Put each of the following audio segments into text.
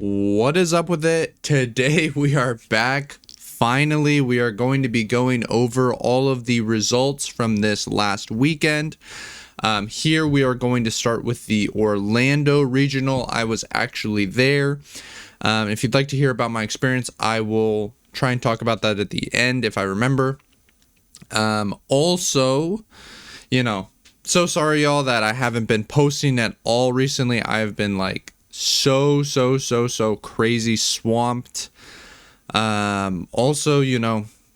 What is up with it? Today we are back. Finally, we are going to be going over all of the results from this last weekend. Here we are going to start with the Orlando Regional. I was actually there. If you'd like to hear about my experience, I will try and talk about that at the end if I remember. Also, so sorry y'all that I haven't been posting at all recently. I've been like so crazy swamped. Also,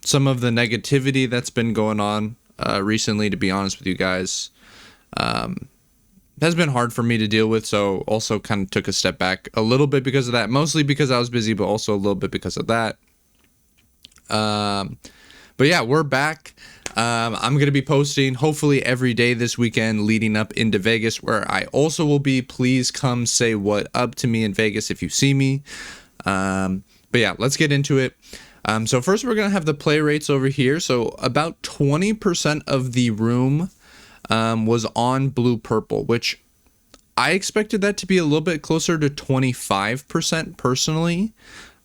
some of the negativity that's been going on recently, to be honest with you guys, has been hard for me to deal with. So also kind of took a step back a little bit because of that, mostly because I was busy, but also a little bit because of that. But yeah, we're back. I'm going to be posting hopefully every day this weekend leading up into Vegas, where I also will be. Please come say what up to me in Vegas if you see me. But yeah, let's get into it. So first we're going to have the play rates over here. So about 20% of the room was on blue purple, which I expected that to be a little bit closer to 25% personally.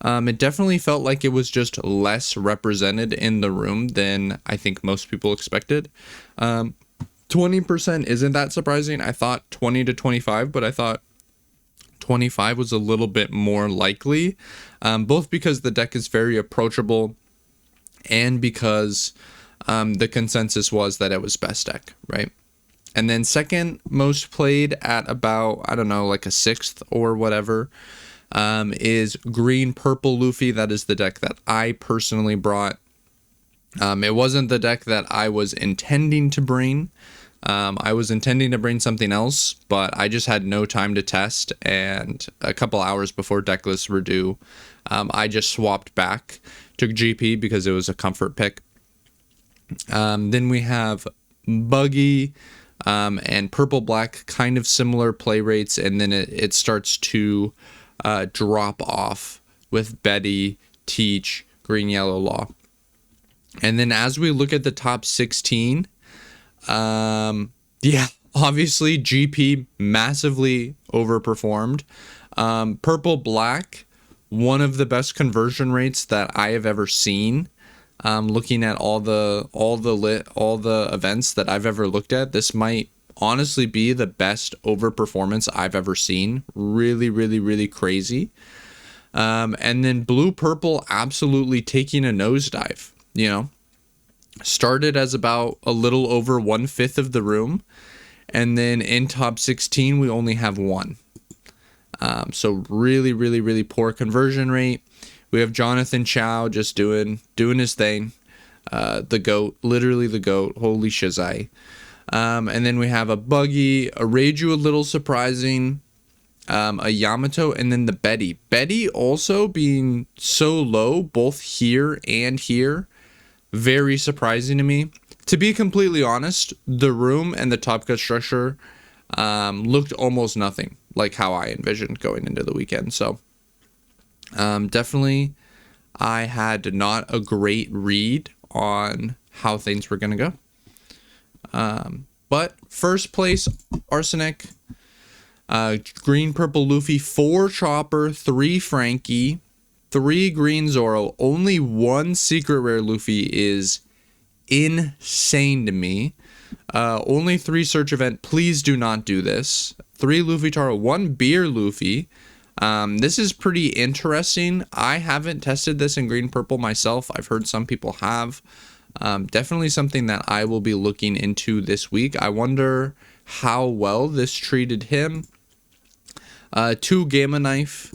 It definitely felt like it was just less represented in the room than I think most people expected. 20% isn't that surprising. I thought 20 to 25, but I thought 25 was a little bit more likely, both because the deck is very approachable and because the consensus was that it was best deck, right? And then second most played at about, I don't know, like a sixth or whatever, is green purple Luffy. That is the deck that I personally brought. It wasn't the deck that I was intending to bring. I was intending to bring something else, but I just had no time to test, and a couple hours before decklists were due, I just swapped back, took GP because it was a comfort pick. Then we have Buggy and purple black, kind of similar play rates, and then it starts to drop off with Betty, Teach, green yellow law. And then as we look at the top 16, yeah, obviously GP massively overperformed. Purple black, one of the best conversion rates that I have ever seen. Looking at all the events that I've ever looked at, this might honestly be the best overperformance I've ever seen. Really crazy. And then blue purple absolutely taking a nosedive. Started as about a little over 1/5 of the room, and then in top 16 we only have one. So really poor conversion rate. We have Jonathan Chow just doing his thing. The GOAT, literally the GOAT. Holy shizai. And then we have a Buggy, a Reiju, a little surprising, a Yamato, and then the Betty. Betty also being so low, both here and here, very surprising to me. To be completely honest, the room and the top cut structure looked almost nothing like how I envisioned going into the weekend. So definitely I had not a great read on how things were going to go. But first place, Arsenic, green purple Luffy, 4 Chopper, 3 Frankie, 3 green Zoro. Only 1 secret rare Luffy is insane to me. Only 3 search event. Please do not do this. 3 Luffy Taro, 1 beer Luffy. This is pretty interesting. I haven't tested this in green purple myself. I've heard some people have. Definitely something that I will be looking into this week. I wonder how well this treated him. 2 Gamma Knife.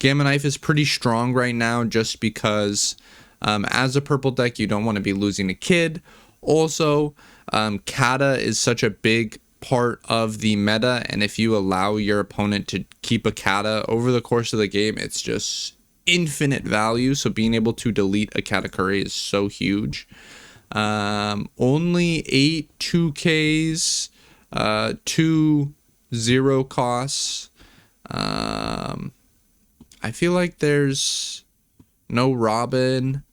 Gamma Knife is pretty strong right now just because as a purple deck, you don't want to be losing a kid. Also, Kata is such a big part of the meta, and if you allow your opponent to keep a Kata over the course of the game, it's just infinite value. So being able to delete a Katakuri is so huge. Only 8 2Ks, 2 0 costs. I feel like there's no Robin.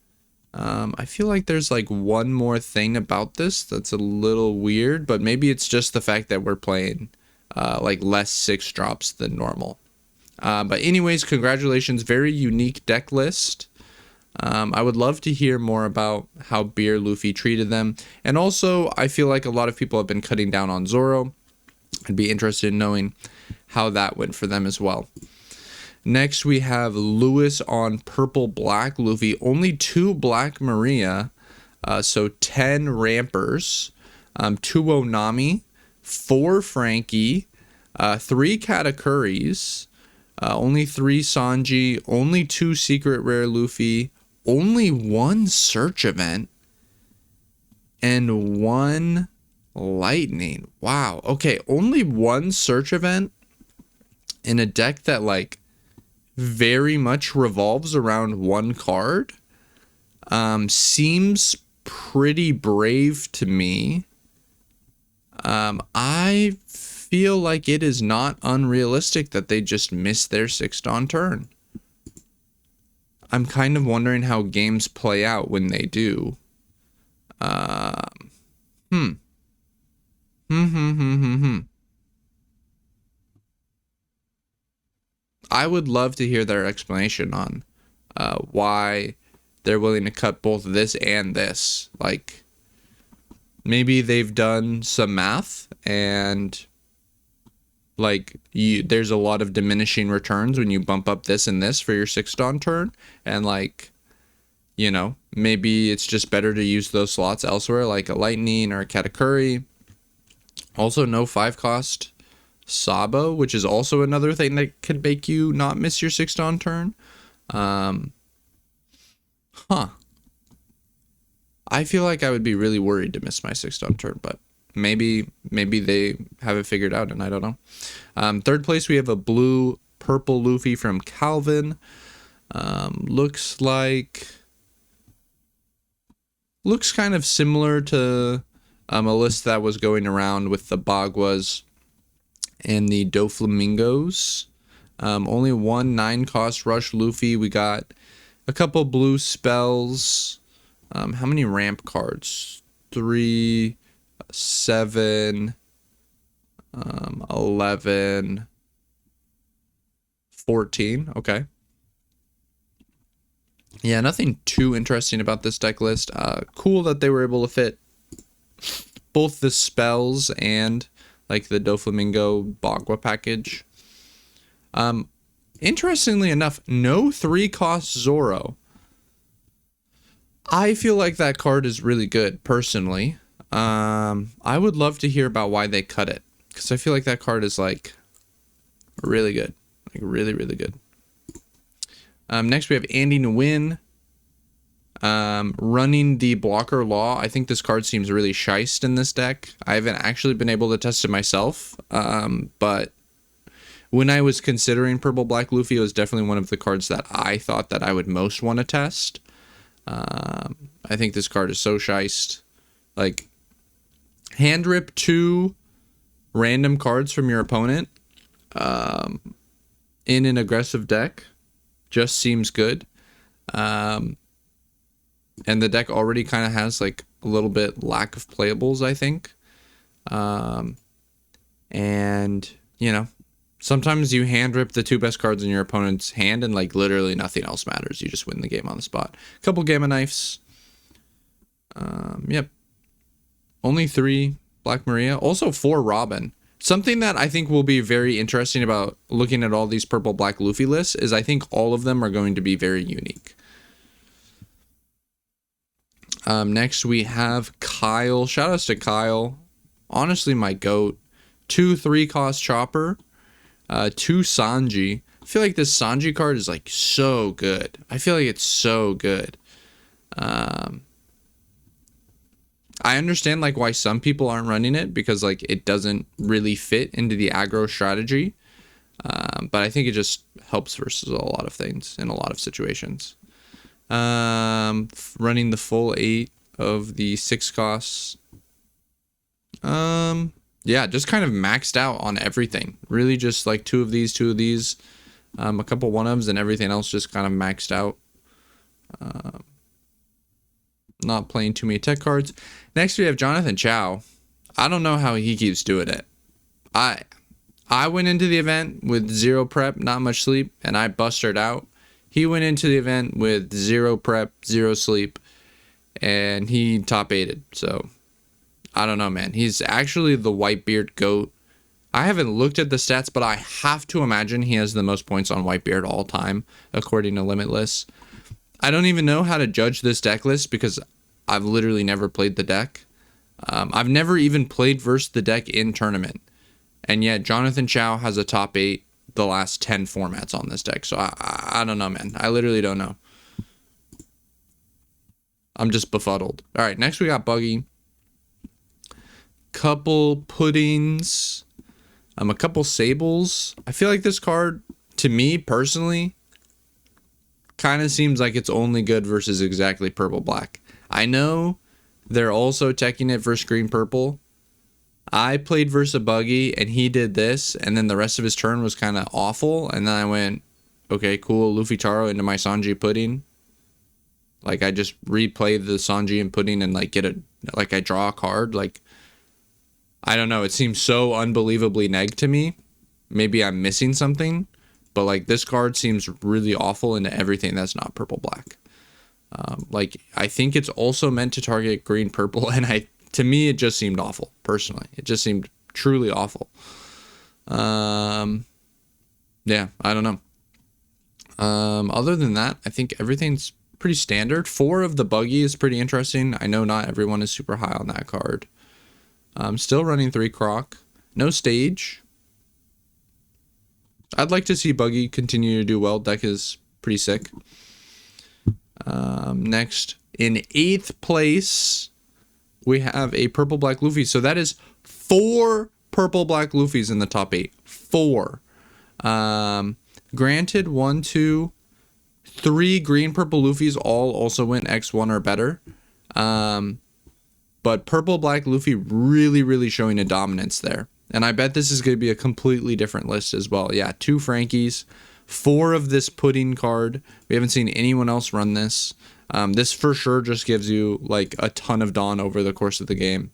I feel like there's like one more thing about this that's a little weird, but maybe it's just the fact that we're playing like less 6 drops than normal. But anyways, congratulations. Very unique deck list. I would love to hear more about how Beer Luffy treated them. And also, I feel like a lot of people have been cutting down on Zoro. I'd be interested in knowing how that went for them as well. Next, we have Lewis on Purple Black Luffy. Only 2 Black Maria. So 10 Rampers. 2 Onami. 4 Frankie. 3 Katakuris. Only 3 Sanji. Only 2 Secret Rare Luffy. Only 1 Search Event. And 1 Lightning. Wow. Okay, only 1 Search Event in a deck that like very much revolves around 1 card. Seems pretty brave to me. I feel like it is not unrealistic that they just missed their 6th Dawn turn. I'm kind of wondering how games play out when they do. I would love to hear their explanation on why they're willing to cut both this and this. Like, maybe they've done some math and like there's a lot of diminishing returns when you bump up this and this for your 6th Dawn turn, and like, you know, maybe it's just better to use those slots elsewhere, like a Lightning or a Katakuri. Also, no 5 cost Sabo, which is also another thing that could make you not miss your 6th Dawn turn. I feel like I would be really worried to miss my 6th Dawn turn, but maybe they have it figured out, and I don't know. 3rd place, we have a blue purple Luffy from Calvin. Looks kind of similar to a list that was going around with the Bagwas and the Doflamingos. Only 1 9-cost Rush Luffy. We got a couple blue spells. How many ramp cards? 3, 7, 11, 14. Okay. Yeah, nothing too interesting about this deck list. Cool that they were able to fit both the spells and like the Doflamingo Bagua package. Interestingly enough, no 3-cost Zoro. I feel like that card is really good, personally. I would love to hear about why they cut it, because I feel like that card is like really good, like really, really good. Next we have Andy Nguyen, running the Blocker Law. I think this card seems really shiced in this deck. I haven't actually been able to test it myself, but when I was considering Purple Black Luffy, it was definitely one of the cards that I thought that I would most want to test. I think this card is so shiced. Like, hand rip 2 random cards from your opponent in an aggressive deck just seems good. And the deck already kind of has like a little bit lack of playables, I think. And, you know, sometimes you hand rip the 2 best cards in your opponent's hand and like literally nothing else matters. You just win the game on the spot. Couple Gamma Knives. Yep. Only 3 Black Maria. Also 4 Robin. Something that I think will be very interesting about looking at all these Purple Black Luffy lists is I think all of them are going to be very unique. Next we have Kyle. Shoutouts to Kyle. Honestly, my GOAT. 2 3-cost Chopper. 2 Sanji. I feel like this Sanji card is like so good. I feel like it's so good. I understand like why some people aren't running it, because like it doesn't really fit into the aggro strategy. But I think it just helps versus a lot of things in a lot of situations. Running the full 8 of the 6 costs. Yeah, just kind of maxed out on everything. Really just like 2 of these, a couple 1-ofs, and everything else just kind of maxed out. Not playing too many tech cards. Next we have Jonathan Chow. I don't know how he keeps doing it. I went into the event with 0 prep, not much sleep, and I busted out. He went into the event with 0 prep, 0 sleep, and he top 8'd. So I don't know, man. He's actually the Whitebeard GOAT. I haven't looked at the stats, but I have to imagine he has the most points on Whitebeard all time, according to Limitless. I don't even know how to judge this deck list because I've literally never played the deck. I've never even played versus the deck in tournament. And yet Jonathan Chow has a top 8 the last 10 formats on this deck. So I don't know, man. I literally don't know. I'm just befuddled. All right, next we got Buggy. Couple puddings. A couple sables. I feel like this card, to me personally, kind of seems like it's only good versus exactly purple black. I know they're also teching it versus green purple. I played versus a Buggy and he did this, and then the rest of his turn was kind of awful. And then I went, okay, cool, Luffy Taro into my Sanji pudding. Like I just replay the Sanji and pudding and like I draw a card. Like I don't know. It seems so unbelievably neg to me. Maybe I'm missing something, but like this card seems really awful into everything that's not purple black. Like I think it's also meant to target green purple, and to me it just seemed awful. Personally, it just seemed truly awful. Yeah, I don't know. Other than that, I think everything's pretty standard. 4 of the Buggy is pretty interesting. I know not everyone is super high on that card. Still running 3 Croc. No stage. I'd like to see Buggy continue to do well. Deck is pretty sick. Next, in 8th place, we have a purple black Luffy. So that is 4 purple black Luffys in the top 8. 4. Granted, 1, 2, 3 green purple Luffys all also went X1 or better. But purple black Luffy really showing a dominance there. And I bet this is going to be a completely different list as well. Yeah, 2 Frankies, 4 of this pudding card. We haven't seen anyone else run this. This for sure just gives you like a ton of Dawn over the course of the game.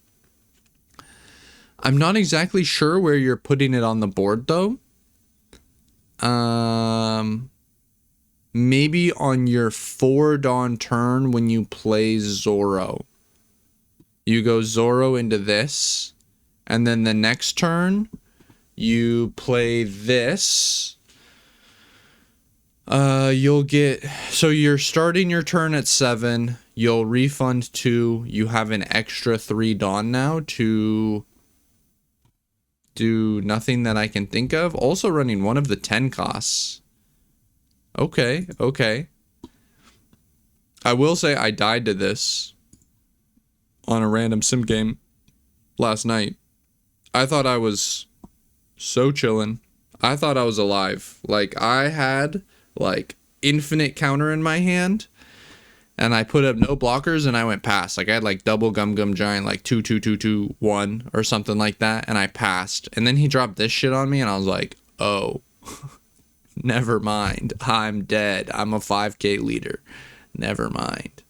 I'm not exactly sure where you're putting it on the board though. Maybe on your 4 Dawn turn when you play Zoro. You go Zoro into this, and then the next turn you play this. You'll get, so you're starting your turn at 7, you'll refund 2, you have an extra 3 Dawn now to do nothing that I can think of. Also running one of the 10 costs. Okay. I will say I died to this on a random sim game last night. I thought I was so chillin'. I thought I was alive. Like I had like infinite counter in my hand and I put up no blockers and I went past. Like I had like double Gum Gum Giant, like 2 2 2 2 1 or something like that, and I passed. And then he dropped this shit on me and I was like, oh, never mind. I'm dead. I'm a 5K leader. Never mind.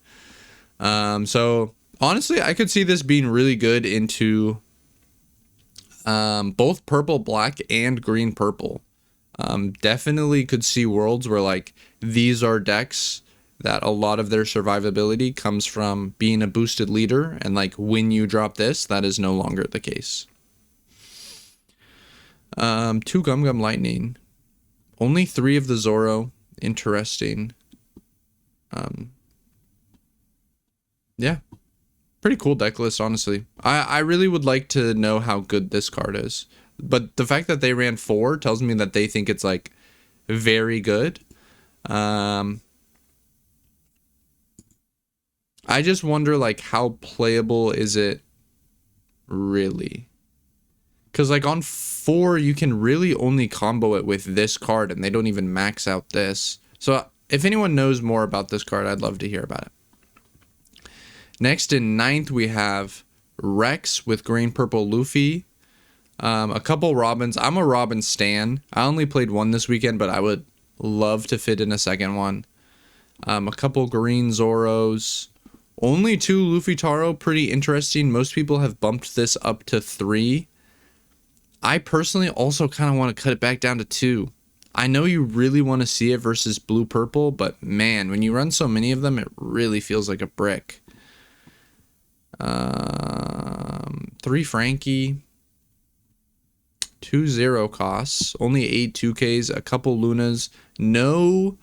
So honestly, I could see this being really good into both purple black and green purple. Definitely could see worlds where like these are decks that a lot of their survivability comes from being a boosted leader, and like when you drop this, that is no longer the case. 2 Gum Gum Lightning. Only 3 of the Zoro. Interesting. Yeah. Pretty cool deck list, honestly. I really would like to know how good this card is. But the fact that they ran 4 tells me that they think it's like very good. I just wonder like how playable is it really? Because like on 4 you can really only combo it with this card and they don't even max out this. So if anyone knows more about this card, I'd love to hear about it. Next in 9th we have Rex with green purple Luffy. A couple Robins. I'm a Robin stan. I only played 1 this weekend, but I would love to fit in a second one. A couple green Zoros. Only 2 Luffy Taro. Pretty interesting. Most people have bumped this up to 3. I personally also kind of want to cut it back down to 2. I know you really want to see it versus blue purple, but man, when you run so many of them, it really feels like a brick. 3 Frankie, 2 0 costs, only 8 2Ks, a couple Lunas, no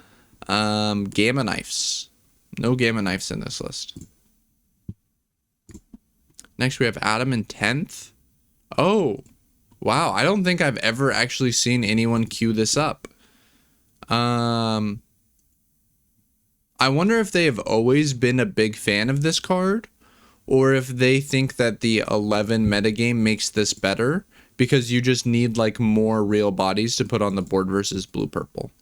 Gamma Knives. No Gamma Knives in this list. Next we have Adam in 10th. Oh, wow. I don't think I've ever actually seen anyone queue this up. I wonder if they have always been a big fan of this card, or if they think that the 11 metagame makes this better because you just need like more real bodies to put on the board versus blue purple.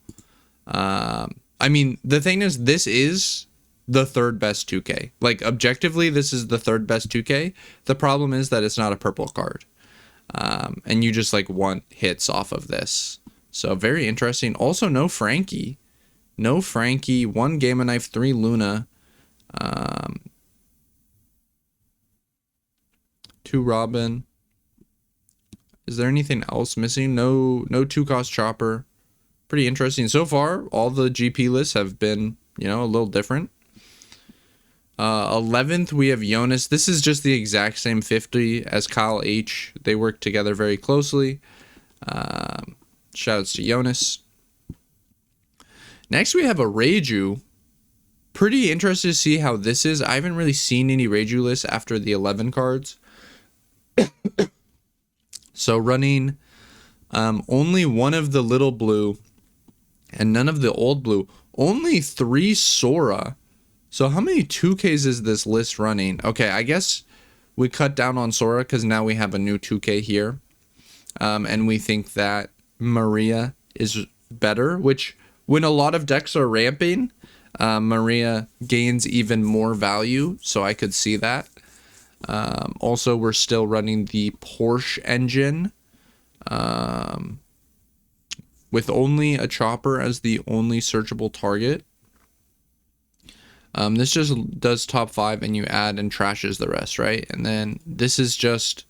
I mean, the thing is, this is the 3rd best 2K. Like, objectively, this is the 3rd best 2K. The problem is that it's not a purple card. And you just like want hits off of this. So very interesting. Also, no Frankie. No Frankie. 1 Gamma Knife, 3 Luna. 2 Robin. Is there anything else missing? No 2-cost Chopper. Pretty interesting. So far, all the GP lists have been, you know, a little different. 11th, we have Jonas. This is just the exact same 50 as Kyle H. They work together very closely. Shoutouts to Jonas. Next, we have a Reiju. Pretty interested to see how this is. I haven't really seen any Reiju lists after the 11 cards. So running only 1 of the little blue and none of the old blue. Only 3 Sora. So how many 2Ks is this list running? Okay, I guess we cut down on Sora because now we have a new 2K here. And we think that Maria is better, which when a lot of decks are ramping, Maria gains even more value. So I could see that. Also, we're still running the Porsche engine with only a Chopper as the only searchable target. This just does top 5 and you add and trashes the rest, right? And then this is just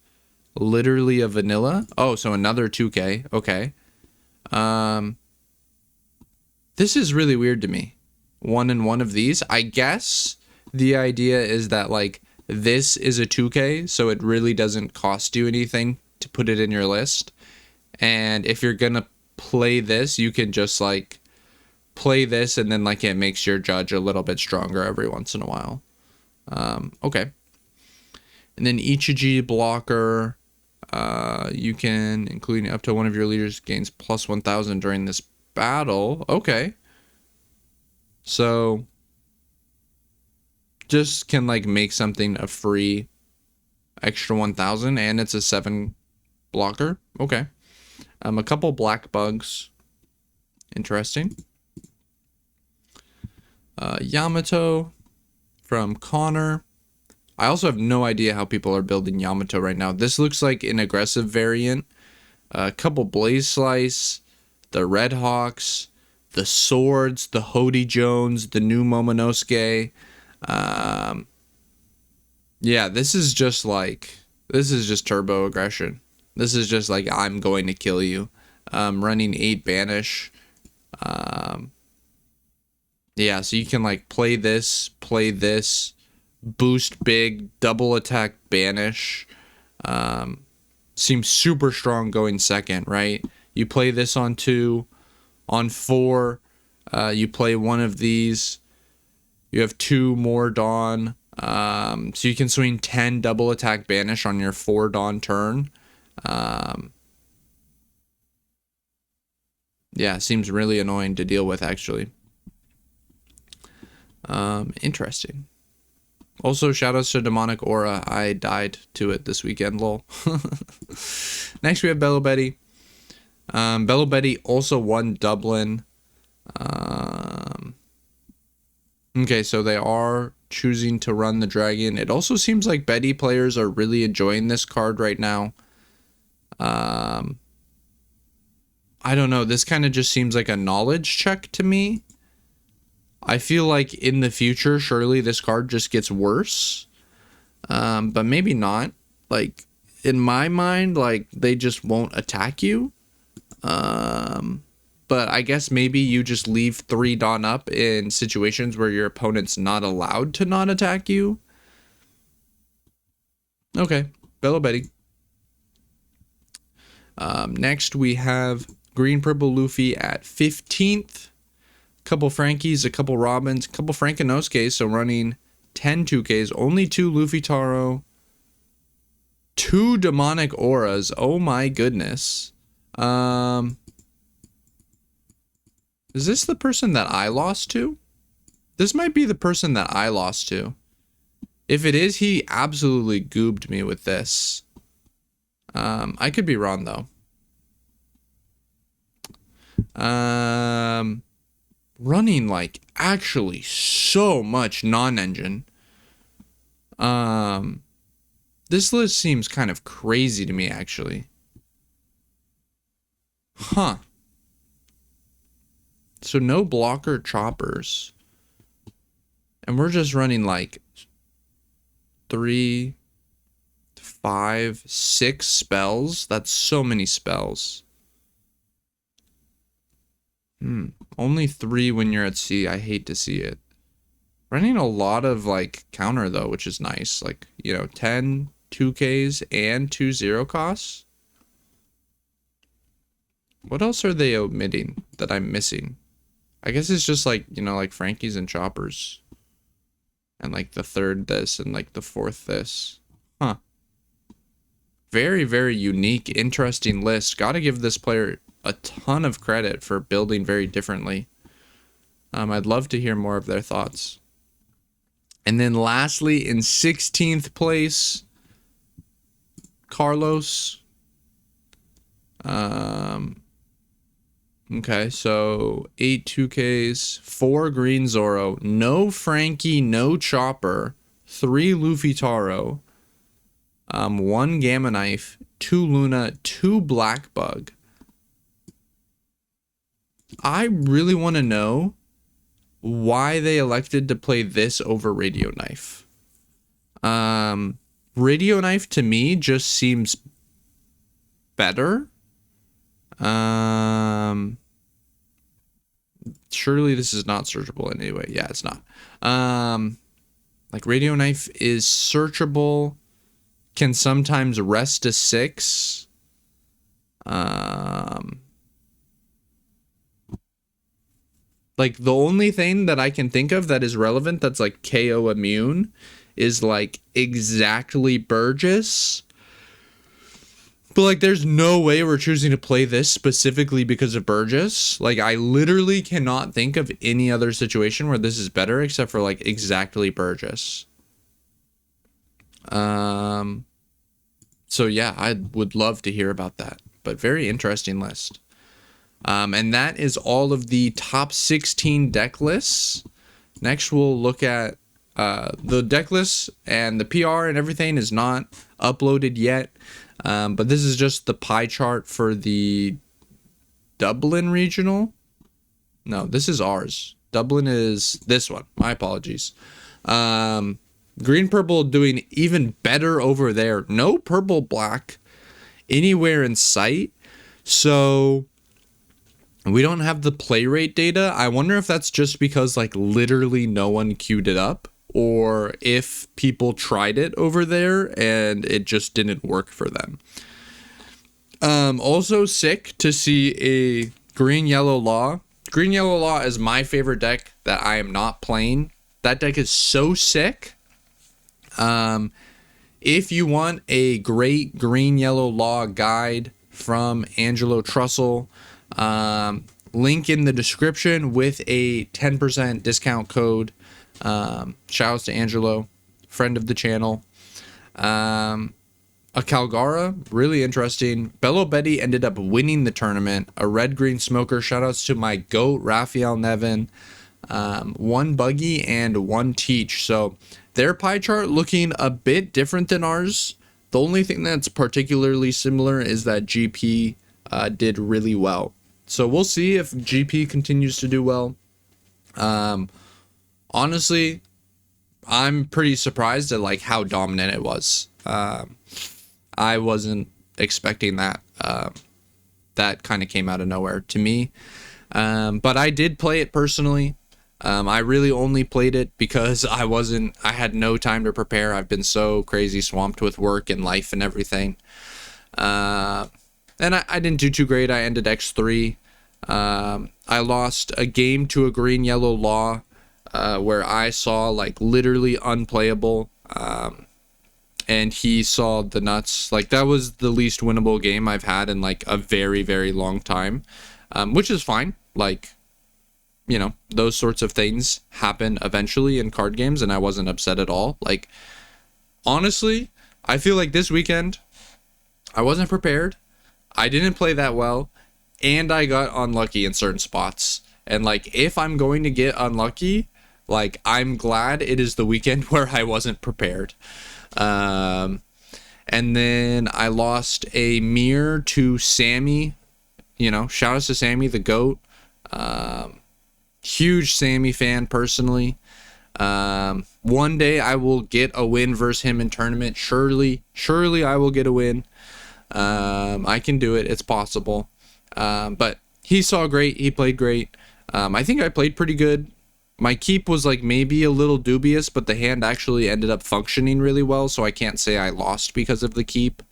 literally a vanilla. Oh, so another 2K. Okay. This is really weird to me. 1 and 1 of these. I guess the idea is that like this is a 2K, so it really doesn't cost you anything to put it in your list. And if you're gonna play this, you can just like play this and then like it makes your judge a little bit stronger every once in a while. Okay. And then Ichiji blocker, you can, including up to 1 of your leaders gains plus 1,000 during this battle. Okay. So just can like make something a free extra 1,000 and it's a 7 blocker. Okay. A couple black bugs. Interesting. Yamato from Connor. I also have no idea how people are building Yamato right now. This looks like an aggressive variant. A couple Blaze Slice, the Red Hawks, the Swords, the Hody Jones, the new Momonosuke. Yeah, this is just turbo aggression. This is just like, I'm going to kill you. Running 8 Banish. Yeah, so you can like play this, boost big, double attack Banish. Seems super strong going second, right? You play this on 2, on 4, you play 1 of these. You have 2 more Dawn. So you can swing 10 double attack Banish on your 4 Dawn turn. Yeah, seems really annoying to deal with actually. Interesting. Also, shoutouts to Demonic Aura. I died to it this weekend, lol. Next, we have Bello Betty. Bello Betty also won Dublin. Okay, so they are choosing to run the dragon. It also seems like Betty players are really enjoying this card right now. I don't know. This kind of just seems like a knowledge check to me. I feel like in the future, surely this card just gets worse. But maybe not. Like, in my mind, like, they just won't attack you. But I guess maybe you just leave 3 Dawn up in situations where your opponent's not allowed to not attack you. Okay, Bello Betty. Next we have Green Purple Luffy at 15th. Couple Frankies, a couple Robins, a couple Frankinosuke, so running 10 2Ks, only 2 Luffy Taro, 2 Demonic Auras. Oh my goodness. Is this the person that I lost to? This might be the person that I lost to. If it is, he absolutely goobed me with this. I could be wrong though. Running like actually so much non-engine. This list seems kind of crazy to me actually. Huh. So no blocker choppers. And we're just running like 3, 5, 6 spells. That's so many spells. Only 3 when you're at sea. I hate to see it. Running a lot of like counter though, which is nice. Like, you know, 10 2Ks and 2 0 costs. What else are they omitting that I'm missing? I guess it's just like, you know, like Frankies and choppers. And like the 3rd this and like the 4th this. Huh. Very, very unique, interesting list. Gotta give this player a ton of credit for building very differently. I'd love to hear more of their thoughts. And then lastly, in 16th place, Carlos. Okay, so 8 2Ks, 4 Green Zoro, no Frankie, no Chopper, 3 Luffy Taro, 1 Gamma Knife, 2 Luna, 2 Black Bug. I really want to know why they elected to play this over Radio Knife. Radio Knife to me just seems better. Surely this is not searchable in any way. Yeah, it's not. Like Radio Knife is searchable, can sometimes rest a 6. Like the only thing that I can think of that is relevant that's like KO immune is like exactly Burgess. But like there's no way we're choosing to play this specifically because of Burgess. Like I literally cannot think of any other situation where this is better except for like exactly Burgess. So yeah, I would love to hear about that. But very interesting list. And that is all of the top 16 deck lists. Next, we'll look at the deck lists, and the PR and everything is not uploaded yet. But this is just the pie chart for the Dublin regional. No, this is ours. Dublin is this one. My apologies. Green purple doing even better over there. No purple black anywhere in sight. So we don't have the play rate data. I wonder if that's just because like literally no one queued it up, or if people tried it over there and it just didn't work for them. Also sick to see a green yellow law. Green yellow law is my favorite deck that I am not playing. That deck is so sick. If you want a great green yellow law guide from Angelo Trussell, link in the description with a 10% discount code. Shouts to Angelo, friend of the channel. A Calgara, really interesting. Bello Betty ended up winning the tournament. A red-green smoker, shoutouts to my GOAT, Raphael Nevin. 1 Buggy and 1 Teach. So their pie chart looking a bit different than ours. The only thing that's particularly similar is that GP did really well. So we'll see if GP continues to do well. Honestly, I'm pretty surprised at like how dominant it was. I wasn't expecting that. That kind of came out of nowhere to me. But I did play it personally. I really only played it because I had no time to prepare. I've been so crazy swamped with work and life and everything. And I didn't do too great. I ended X3. I lost a game to a green yellow law, where I saw like literally unplayable. And he saw the nuts. Like, that was the least winnable game I've had in like a very, very long time. Which is fine. Like, you know, those sorts of things happen eventually in card games, and I wasn't upset at all. Like, honestly, I feel like this weekend I wasn't prepared. I didn't play that well, and I got unlucky in certain spots. And like, if I'm going to get unlucky, like, I'm glad it is the weekend where I wasn't prepared. And then I lost a mirror to Sammy. You know, shout out to Sammy, the GOAT. Huge Sammy fan personally. One day I will get a win versus him in tournament. Surely I will get a win. I can do it. It's possible. But he saw great. He played great. I think I played pretty good. My keep was like maybe a little dubious, but the hand actually ended up functioning really well, so I can't say I lost because of the keep.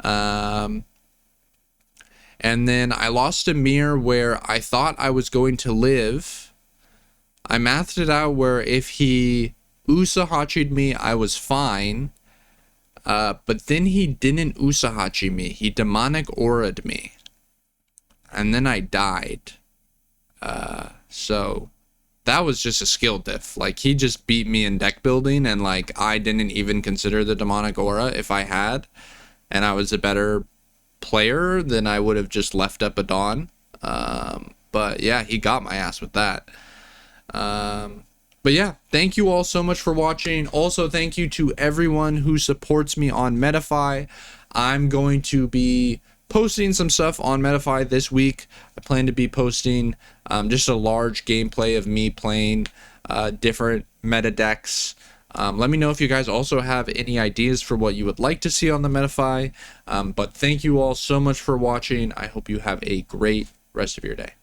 And then I lost a mirror where I thought I was going to live. I mathed it out where if he Usahachi'd me, I was fine. But then he didn't Usahachi me. He demonic aura'd me. And then I died. So that was just a skill diff. Like, he just beat me in deck building, and like, I didn't even consider the demonic aura. If I had, and I was a better player, then I would have just left up a Dawn. But yeah, he got my ass with that. But yeah, thank you all so much for watching. Also, thank you to everyone who supports me on Metafy. I'm going to be posting some stuff on Metafy this week. I plan to be posting just a large gameplay of me playing different meta decks. Let me know if you guys also have any ideas for what you would like to see on the Metafy. But thank you all so much for watching. I hope you have a great rest of your day.